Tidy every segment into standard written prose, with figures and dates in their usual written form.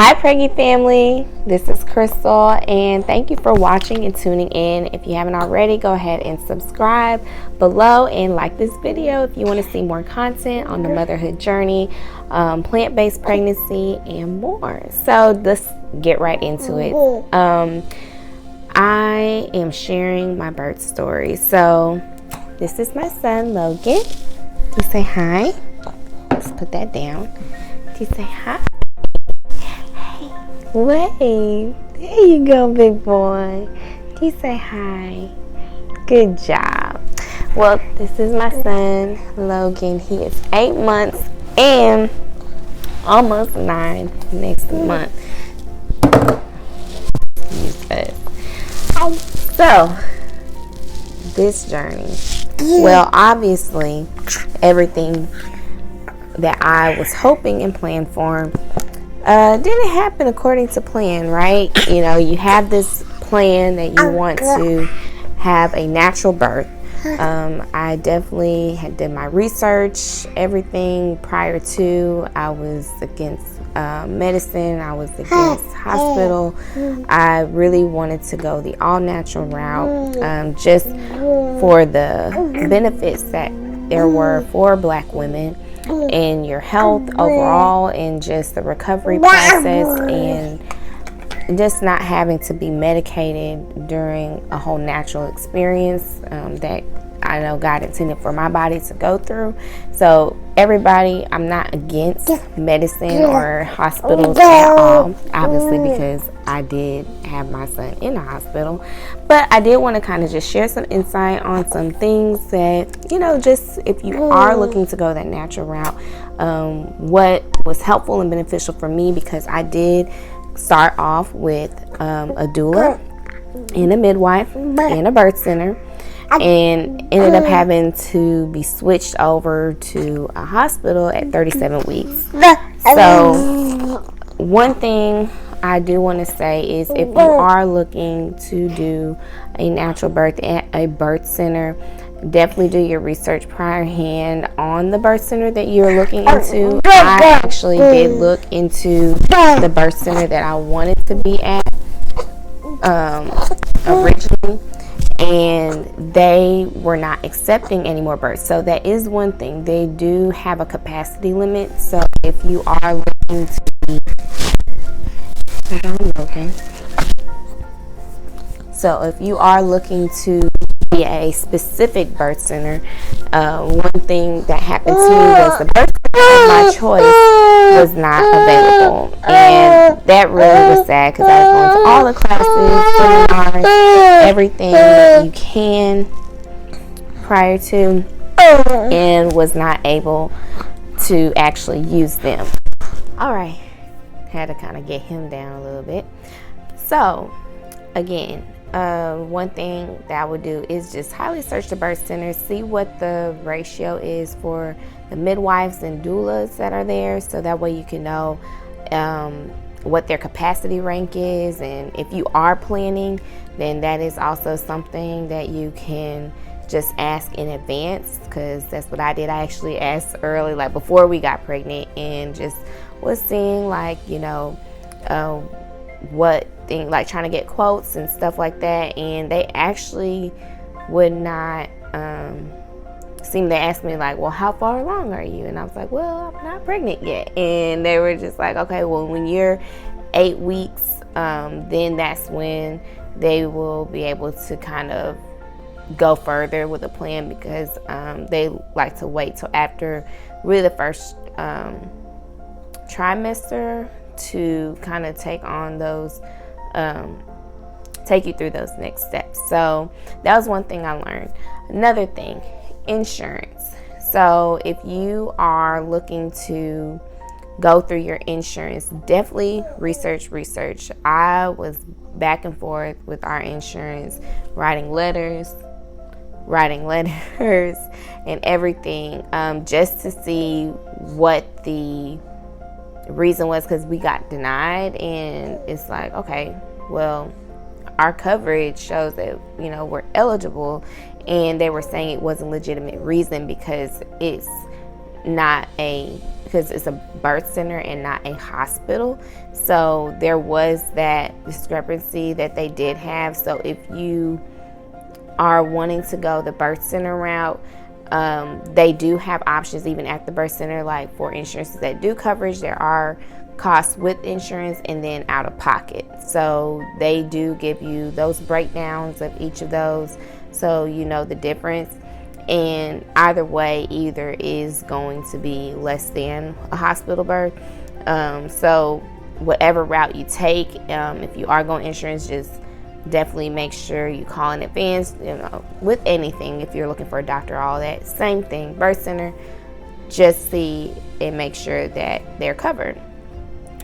Hi Preggy family, this is Crystal and thank you for watching and tuning in. If you haven't already, go ahead and subscribe below and like this video if you want to see more content on the motherhood journey, plant-based pregnancy and more. So let's get right into it. I am sharing my birth story. So this is my son Logan. You say hi. Let's put that down. You say hi. Wave. There you go, big boy. You say hi. Good job. Well, this is my son, Logan. He is 8 months and almost 9 next month. So, this journey. Well, obviously, everything that I was hoping and planned for didn't happen according to plan, right? You know, you have this plan that you want to have a natural birth. I definitely had done my research, everything prior to. I was against medicine. I was against hospital. I really wanted to go the all natural route, just for the benefits that there were for Black women and your health overall, and just the recovery process, and just not having to be medicated during a whole natural experience that I know God intended for my body to go through. So everybody, I'm not against medicine or hospitals at all, obviously, because I did have my son in the hospital. But I did want to kind of just share some insight on some things that, you know, just if you are looking to go that natural route, what was helpful and beneficial for me, because I did start off with a doula and a midwife and a birth center, and ended up having to be switched over to a hospital at 37 weeks. So one thing I do want to say is, if you are looking to do a natural birth at a birth center, definitely do your research priorhand on the birth center that you're looking into. I actually did look into the birth center that I wanted to be at originally, and they were not accepting any more births. So that is one thing. They do have a capacity limit. So if you are looking to be, so if you are looking to be a specific birth center, one thing that happened to me was the birth center of my choice was not available, and that really was sad, because I was going to all the classes, seminars, everything that you can prior to, and was not able to actually use them. All right, had to kind of get him down a little bit. So again, one thing that I would do is just highly search the birth centers, see what the ratio is for the midwives and doulas that are there, so that way you can know what their capacity rank is. And if you are planning, then that is also something that you can just ask in advance, because that's what I did. I actually asked early, like before we got pregnant, and just was seeing, like, you know, what thing, like trying to get quotes and stuff like that, and they actually would not seem to ask me, like, well, how far along are you? And I was like, well, I'm not pregnant yet. And they were just like, okay, well, when you're 8 weeks, then that's when they will be able to kind of go further with a plan, because they like to wait till after really the first trimester to kind of take on those, take you through those next steps. So that was one thing I learned. Another thing, insurance. So if you are looking to go through your insurance, definitely research. I was back and forth with our insurance, writing letters and everything, just to see what the reason was, because we got denied. And it's like, okay, well, our coverage shows that, you know, we're eligible, and they were saying it wasn't a legitimate reason because it's not a because it's a birth center and not a hospital. So there was that discrepancy that they did have. So if you are wanting to go the birth center route, they do have options even at the birth center, like for insurances that do coverage. There are costs with insurance and then out of pocket. So they do give you those breakdowns of each of those, so you know the difference. And either way, either is going to be less than a hospital birth. So whatever route you take, if you are going insurance, just definitely make sure you call in advance. You know, with anything, if you're looking for a doctor, all that, same thing, birth center, just see and make sure that they're covered.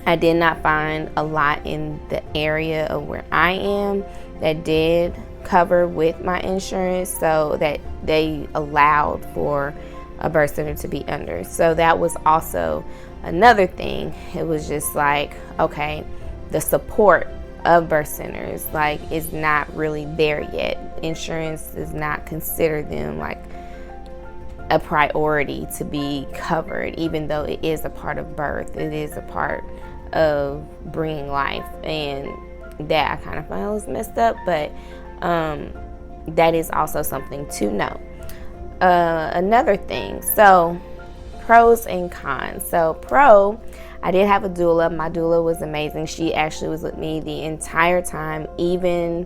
I did not find a lot in the area of where I am that did cover with my insurance, so that they allowed for a birth center to be under. So that was also another thing. It was just like, okay, the support of birth centers like is not really there yet. Insurance does not consider them like a priority to be covered, even though it is a part of birth. It is a part of bringing life, and that I kind of find was messed up, but that is also something to know. Another thing, so pros and cons. So pro, I did have a doula. My doula was amazing. She actually was with me the entire time. Even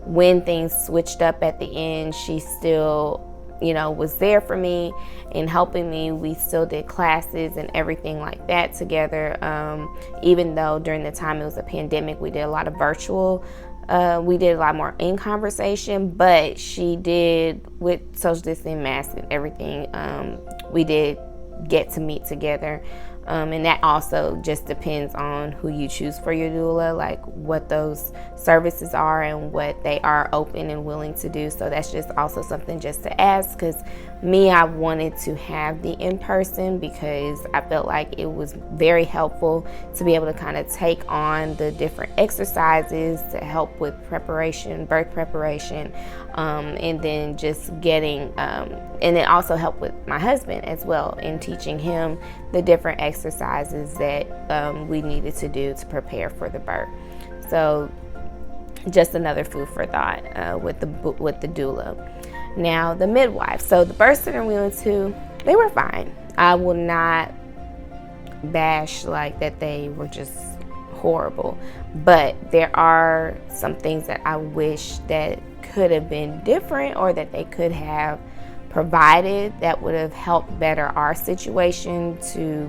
when things switched up at the end, she still, you know, was there for me and helping me. We still did classes and everything like that together. Even though during the time it was a pandemic, we did a lot of virtual. We did a lot more in conversation, but she did, with social distancing, masks and everything, we did get to meet together. And that also just depends on who you choose for your doula, like what those services are and what they are open and willing to do. So that's just also something just to ask, because me, I wanted to have the in-person because I felt like it was very helpful to be able to kind of take on the different exercises to help with preparation, birth preparation, and then just getting, and it also helped with my husband as well in teaching him the different exercises that we needed to do to prepare for the birth. So just another food for thought with the doula. Now the midwife. So the birth center we went to, they were fine. I will not bash like that they were just horrible, but there are some things that I wish that could have been different, or that they could have provided that would have helped better our situation to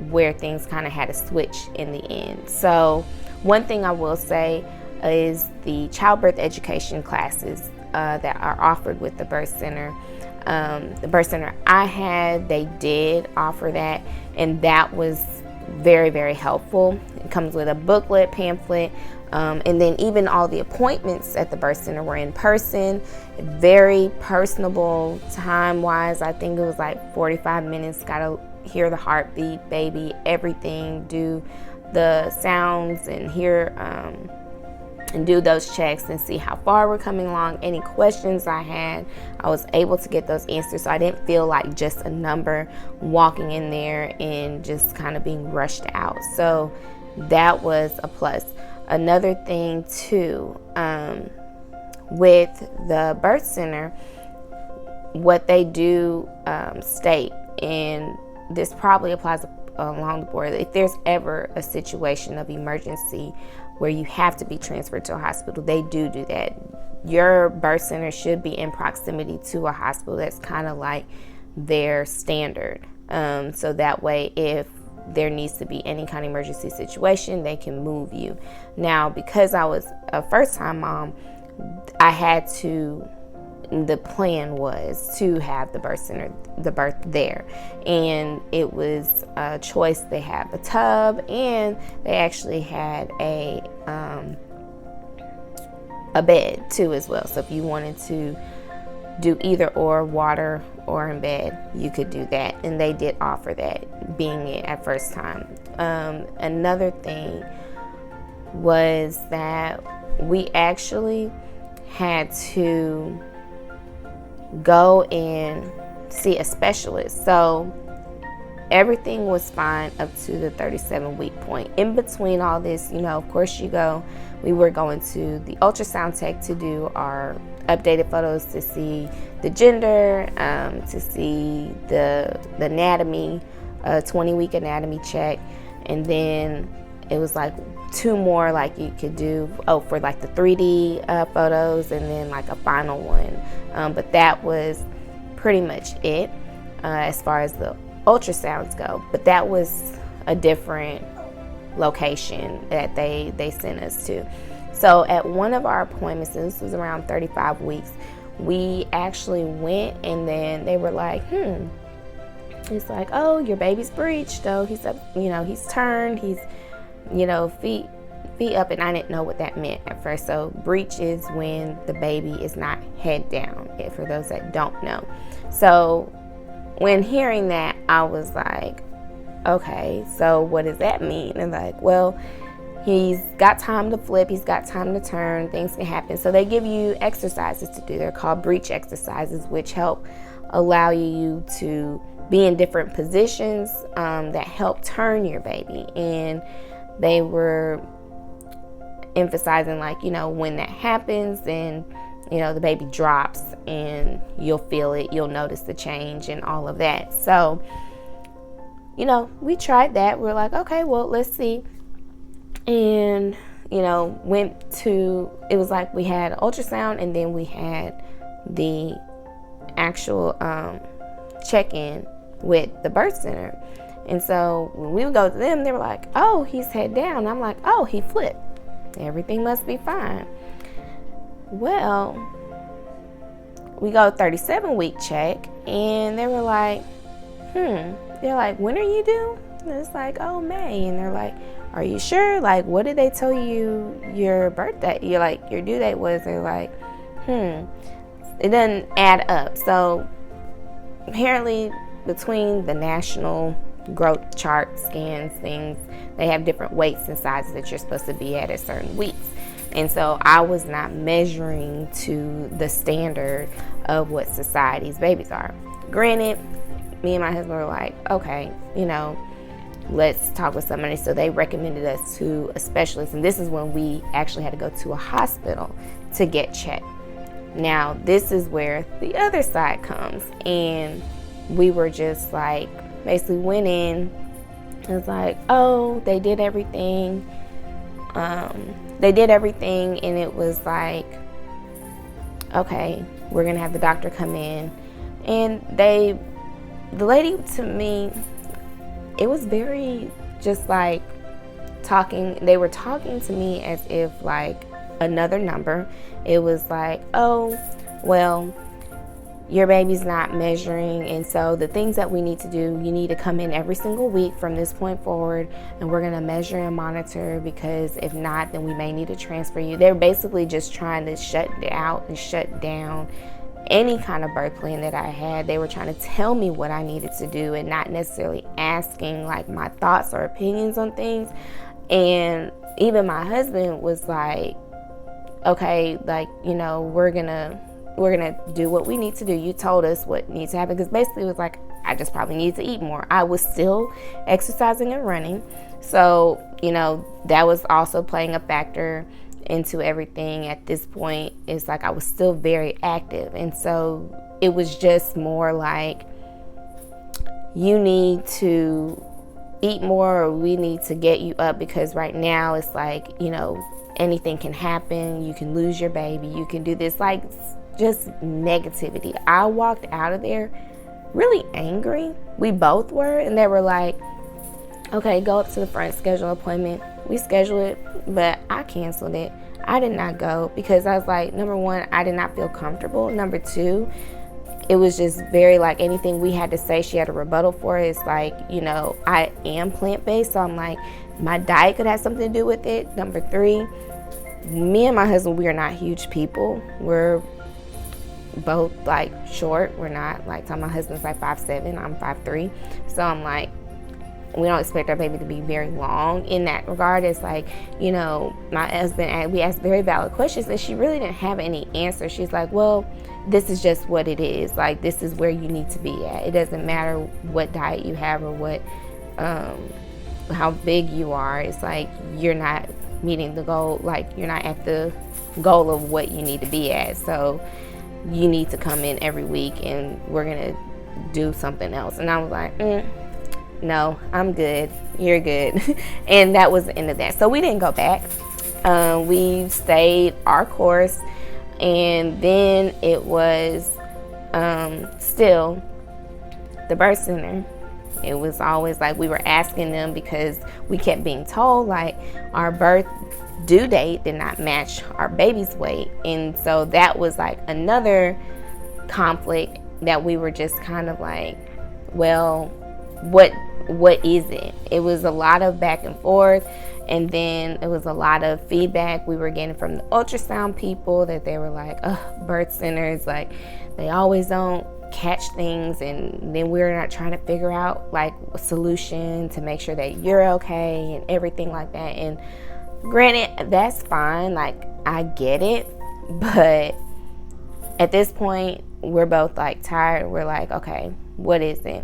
where things kind of had a switch in the end. So one thing I will say is the childbirth education classes that are offered with the birth center. The birth center I had, they did offer that, and that was very, very helpful. It comes with a booklet, pamphlet, and then even all the appointments at the birth center were in person, very personable time-wise. I think it was like 45 minutes, got to hear the heartbeat, baby, everything, do the sounds and hear and do those checks and see how far we're coming along. Any questions I had, I was able to get those answers, so I didn't feel like just a number walking in there and just kind of being rushed out. So that was a plus. Another thing too, with the birth center, what they do state, and this probably applies along the board, if there's ever a situation of emergency where you have to be transferred to a hospital, they do that. Your birth center should be in proximity to a hospital. That's kind of like their standard. So that way, if there needs to be any kind of emergency situation, they can move you. Now, because I was a first-time mom, I had to, the plan was to have the birth there, and it was a choice. They have a tub, and they actually had a bed too as well. So if you wanted to do either or, water or in bed, you could do that, and they did offer that, being it at first time. Another thing was that we actually had to go and see a specialist. So everything was fine up to the 37-week point. In between all this, of course we were going to the ultrasound tech to do our updated photos to see the gender, to see the anatomy, 20-week anatomy check, and then it was like 2 more like you could do for like the 3D photos, and then like a final one. But that was pretty much it as far as the ultrasounds go. But that was a different location that they sent us to. So at one of our appointments, and this was around 35 weeks, we actually went, and then they were like, it's like, oh, your baby's breached. Oh, he's up, he's turned, he's, feet up, and I didn't know what that meant at first. So breech is when the baby is not head down, for those that don't know. So when hearing that, I was like, okay, so what does that mean? And like, well, he's got time to flip, he's got time to turn, things can happen. So they give you exercises to do. They're called breech exercises, which help allow you to be in different positions that help turn your baby. And they were emphasizing like, when that happens, then the baby drops and you'll feel it, you'll notice the change and all of that. So we tried that. We're like, okay, well, let's see. And went to, it was like we had ultrasound, and then we had the actual check-in with the birth center. And so when we would go to them, they were like, oh, he's head down. I'm like, oh, he flipped, everything must be fine. Well, we go 37-week check, and they were like, they're like, when are you due? And it's like, oh, May. And they're like, are you sure? Like, what did they tell you your birthday, your due date was? They're like, it doesn't add up. So apparently between the national growth chart scans things, they have different weights and sizes that you're supposed to be at certain weeks. And so I was not measuring to the standard of what society's babies are. Granted, me and my husband were like, okay, let's talk with somebody. So they recommended us to a specialist, and this is when we actually had to go to a hospital to get checked. Now, this is where the other side comes, and we were just like, basically went in, it was like, oh, they did everything. And it was like, okay, we're gonna have the doctor come in. And the lady, to me, it was very just like they were talking to me as if like another number. It was like, oh, well, your baby's not measuring, and so the things that we need to do, you need to come in every single week from this point forward, and we're going to measure and monitor, because if not, then we may need to transfer you. They're basically just trying to shut out and shut down any kind of birth plan that I had. They were trying to tell me what I needed to do and not necessarily asking like my thoughts or opinions on things. And even my husband was like, okay, like, we're gonna do what we need to do. You told us what needs to happen. Because basically it was like, I just probably need to eat more. I was still exercising and running. So, that was also playing a factor into everything at this point. It's like I was still very active. And so it was just more like, you need to eat more, or we need to get you up, because right now it's like, anything can happen. You can lose your baby. You can do this, like just negativity. I walked out of there really angry. We both were. And they were like, okay, go up to the front, schedule an appointment. We scheduled it, but I canceled it. I did not go because I was like, number one, I did not feel comfortable. Number two, it was just very like anything we had to say, she had a rebuttal for it. It's like, I am plant-based, so I'm like, my diet could have something to do with it. Number three, me and my husband, we are not huge people. We're both like short. We're not like, my husband's like 5'7", I'm 5'3". So I'm like, we don't expect our baby to be very long in that regard. It's like, you know, my husband, we asked very valid questions, and she really didn't have any answers. She's like, well, this is just what it is. Like, this is where you need to be at. It doesn't matter what diet you have or what, how big you are. It's like, you're not meeting the goal. Like, you're not at the goal of what you need to be at. So you need to come in every week and we're going to do something else. And I was like, no, I'm good. You're good. And that was the end of that. So we didn't go back. We stayed our course. And then it was still the birth center. It was always like we were asking them, because we kept being told like our birth due date did not match our baby's weight. And so that was like another conflict that we were just kind of like, well, what is it? It was a lot of back and forth. And then it was a lot of feedback we were getting from the ultrasound people, that they were like, birth centers, like they always don't catch things. And then we're not trying to figure out like a solution to make sure that you're okay and everything like that. And granted, that's fine. Like, I get it. But at this point, we're both like tired. We're like, okay, what is it?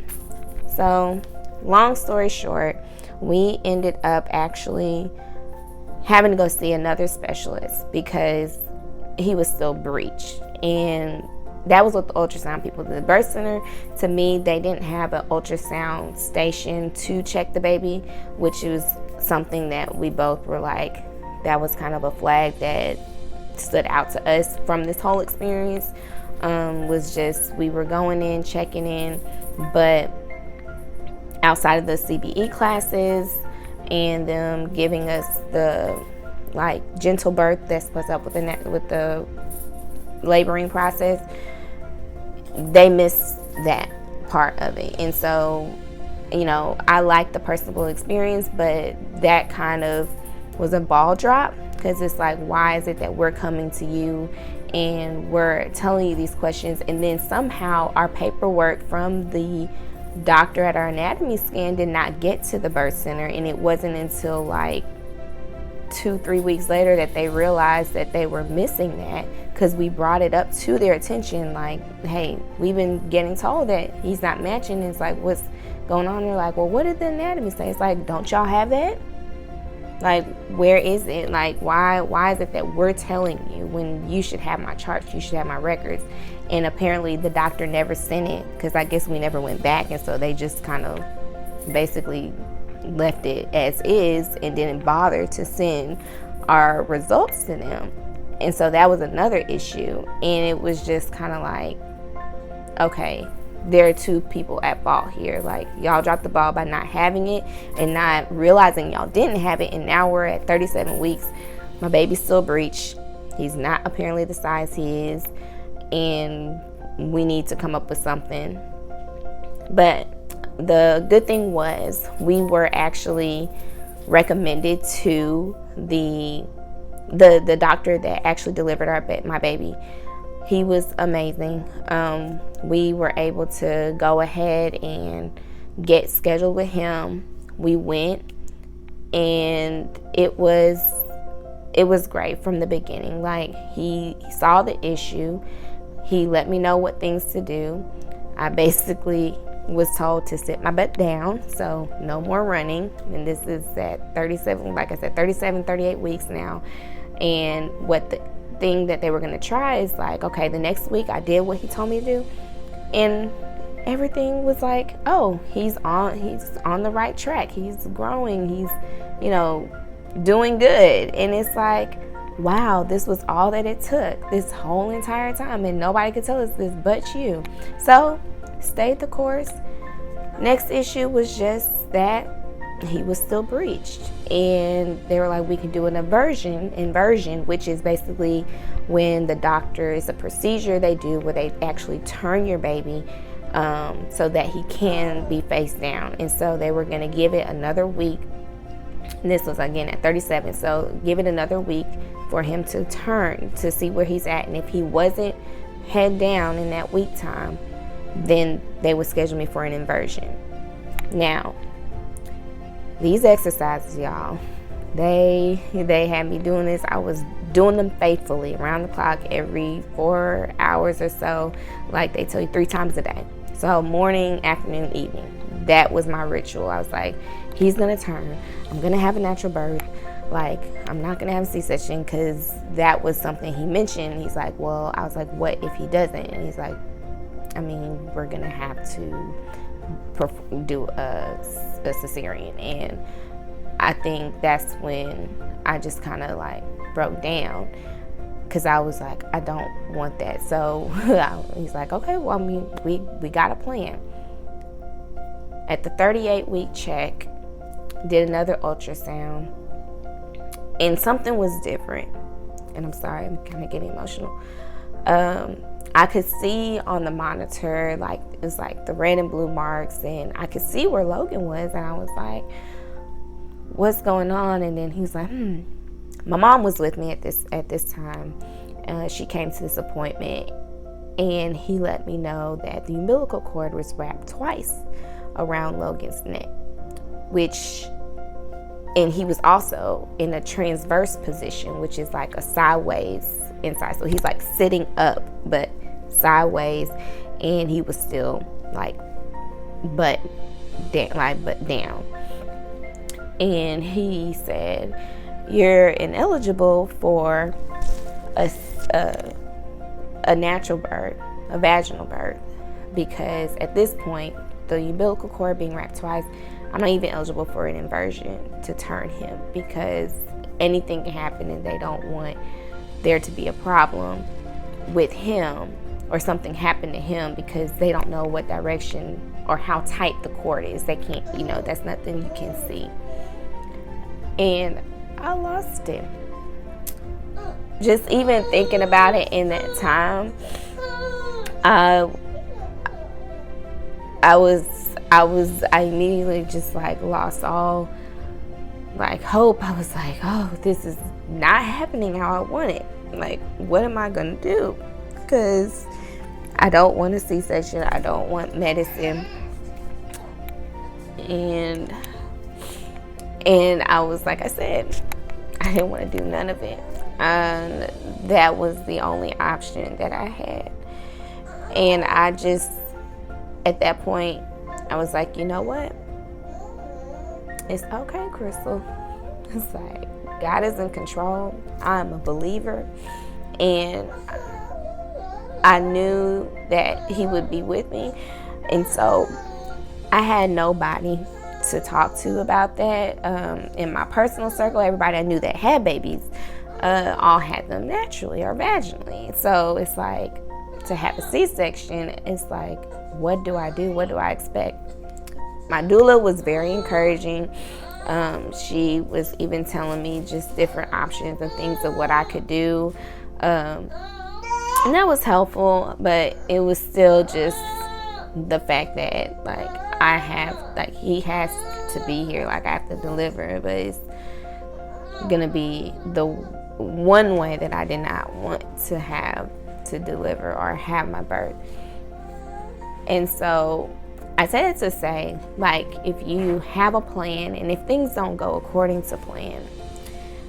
So long story short, we ended up actually having to go see another specialist because he was still breached. And that was what the ultrasound people did. The birth center, to me, they didn't have an ultrasound station to check the baby, which was something that we both were like, that was kind of a flag that stood out to us from this whole experience. Was just, we were going in, checking in, but outside of the CBE classes and them giving us the like gentle birth that's what's up with the laboring process, they missed that part of it. And so, you know, I like the personable experience, but that kind of was a ball drop, because it's like, why is it that we're coming to you and we're telling you these questions, and then somehow our paperwork from the doctor at our anatomy scan did not get to the birth center. And it wasn't until like 2-3 weeks later that they realized that they were missing that, because we brought it up to their attention like, hey, we've been getting told that he's not matching. It's like, what's going on? They're like, well, what did the anatomy say? It's like, don't y'all have that? Like, where is it? Like, why is it that we're telling you when you should have my charts, you should have my records? And apparently the doctor never sent it, because I guess we never went back. And so they just kind of basically left it as is and didn't bother to send our results to them. And so that was another issue. And it was just kind of like, okay, there are two people at fault here. Like, y'all dropped the ball by not having it and not realizing y'all didn't have it. And now we're at 37 weeks. My baby's still breached. He's not apparently the size he is. And we need to come up with something. But the good thing was, we were actually recommended to the doctor that actually delivered my baby. He was amazing. We were able to go ahead and get scheduled with him. We went, and it was great from the beginning. Like, he saw the issue. He let me know what things to do. I basically was told to sit my butt down, so no more running. And this is at 37, like I said, 37, 38 weeks now. And what the thing that they were going to try is like, okay, the next week I did what he told me to do, and everything was like, oh, he's on the right track. He's growing. He's, doing good. And it's like, wow, this was all that it took this whole entire time, and nobody could tell us this but you. So stayed the course. Next issue was just that he was still breached, and they were like, we can do an inversion, which is basically when the doctor, it's a procedure they do where they actually turn your baby so that he can be face down. And so they were going to give it another week, and this was again at 37, so give it another week for him to turn to see where he's at. And if he wasn't head down in that week time, then they would schedule me for an inversion. Now, these exercises, y'all, they had me doing this. I was doing them faithfully around the clock every 4 hours or so. Like they tell you 3 times a day. So morning, afternoon, evening. That was my ritual. I was like, he's going to turn. I'm going to have a natural birth. Like, I'm not going to have a C-section, because that was something he mentioned. He's like, well, I was like, what if he doesn't? And he's like, I mean, we're going to have to do a cesarean. And I think that's when I just kind of like broke down, because I was like, I don't want that. So he's like, okay, well, I mean, we got a plan. At the 38-week check, did another ultrasound, and something was different. And I'm sorry, I'm kind of getting emotional. I could see on the monitor, like, it was like the red and blue marks, and I could see where Logan was, and I was like, what's going on? And then he was like, My mom was with me at this time. She came to this appointment, and he let me know that the umbilical cord was wrapped twice around Logan's neck, and he was also in a transverse position, which is like a sideways inside. So he's like sitting up, but sideways, and he was still like butt down. And he said, you're ineligible for a natural birth, a vaginal birth, because at this point, the umbilical cord being wrapped twice, I'm not even eligible for an inversion to turn him, because anything can happen and they don't want there to be a problem with him or something happen to him, because they don't know what direction or how tight the cord is. They can't, that's nothing you can see. And I lost him. Just even thinking about it in that time, I immediately just like lost all like hope. I was like, oh, this is not happening how I want it. Like, what am I gonna do? Because I don't want a C-section. I don't want medicine. And I was, like I said, I didn't want to do none of it. And that was the only option that I had. And I just, at that point, I was like, you know what? It's okay, Crystal. It's like, God is in control. I'm a believer. And I knew that he would be with me. And so I had nobody to talk to about that. In my personal circle, everybody I knew that had babies all had them naturally or vaginally. So it's like, to have a C-section, it's like, what do I do? What do I expect? My doula was very encouraging. She was even telling me just different options and things of what I could do. And that was helpful, but it was still just the fact that, like, he has to be here. Like, I have to deliver, but it's going to be the one way that I did not want to have to deliver or have my birth. And so I said it to say, like, if you have a plan and if things don't go according to plan,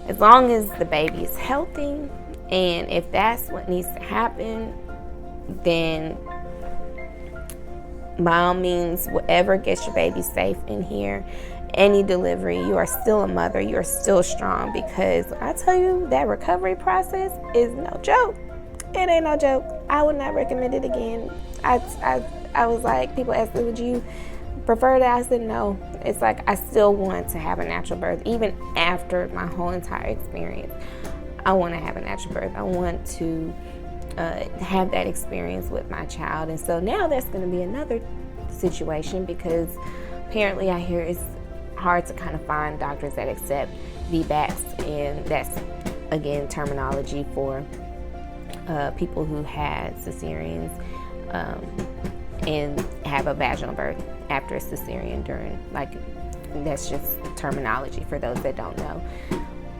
as long as the baby is healthy, and if that's what needs to happen, then by all means, whatever gets your baby safe in here, any delivery, you are still a mother, you are still strong, because I tell you, that recovery process is no joke. It ain't no joke. I would not recommend it again. I was like, people asked me, would you prefer that? I said no. It's like, I still want to have a natural birth. Even after my whole entire experience, I want to have a natural birth. I want to have that experience with my child. And so now that's going to be another situation, because apparently I hear it's hard to kind of find doctors that accept VBACs, and that's, again, terminology for people who had cesareans and have a vaginal birth after a cesarean during, like, that's just terminology for those that don't know.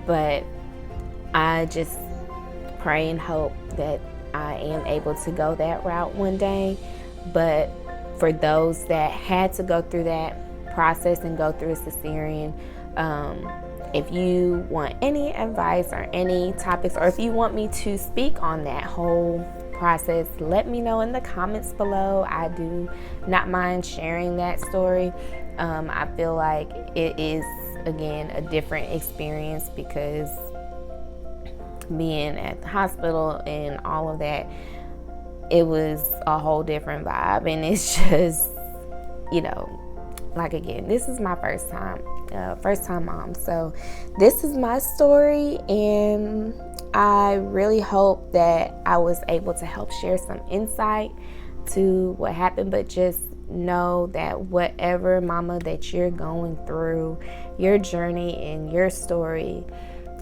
But I just pray and hope that I am able to go that route one day. But for those that had to go through that, process and go through a cesarean. If you want any advice or any topics, or if you want me to speak on that whole process, let me know in the comments below. I do not mind sharing that story. I feel like it is, again, a different experience because being at the hospital and all of that, it was a whole different vibe. And it's just, like, again, this is my first time mom. So this is my story, and I really hope that I was able to help share some insight to what happened. But just know that whatever, mama, that you're going through, your journey and your story,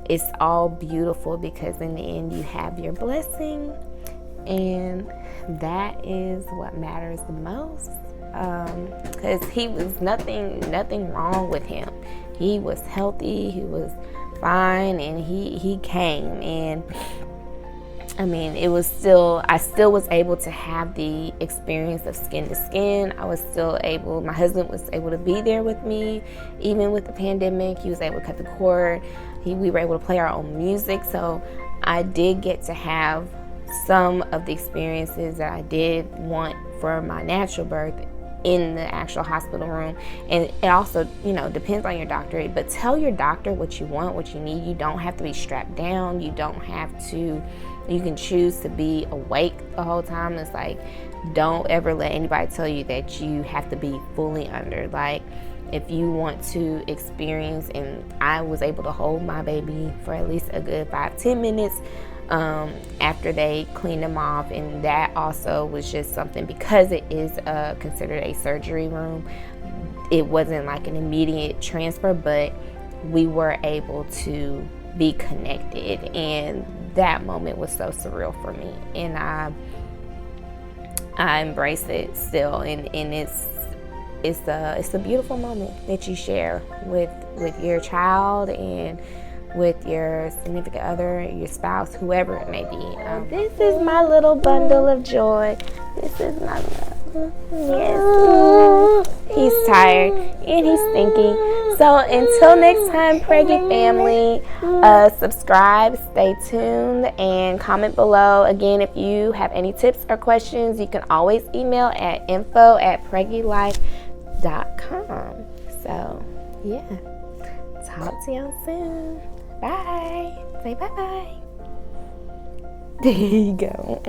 it's all beautiful, because in the end you have your blessing, and that is what matters the most. Because he was nothing wrong with him. He was healthy, he was fine, and he came. And I mean, I still was able to have the experience of skin to skin. My husband was able to be there with me, even with the pandemic. He was able to cut the cord. We were able to play our own music. So I did get to have some of the experiences that I did want for my natural birth in the actual hospital room. And it also, depends on your doctor, but tell your doctor what you want, what you need. You don't have to be strapped down. You can choose to be awake the whole time. It's like, don't ever let anybody tell you that you have to be fully under. Like, if you want to experience, and I was able to hold my baby for at least a good 5-10 minutes after they cleaned him off. And that also was just something, because it is considered a surgery room. It wasn't like an immediate transfer, but we were able to be connected, and that moment was so surreal for me, and I embrace it still. And it's a beautiful moment that you share with your child and with your significant other, your spouse, whoever it may be. This is my little bundle of joy. This is my love. Yes. He's tired and he's stinky. So until next time, Preggy family, subscribe, stay tuned, and comment below. Again, if you have any tips or questions, you can always email at info@preggylife.com. So yeah, talk to y'all soon. Bye. Say bye-bye. There you go.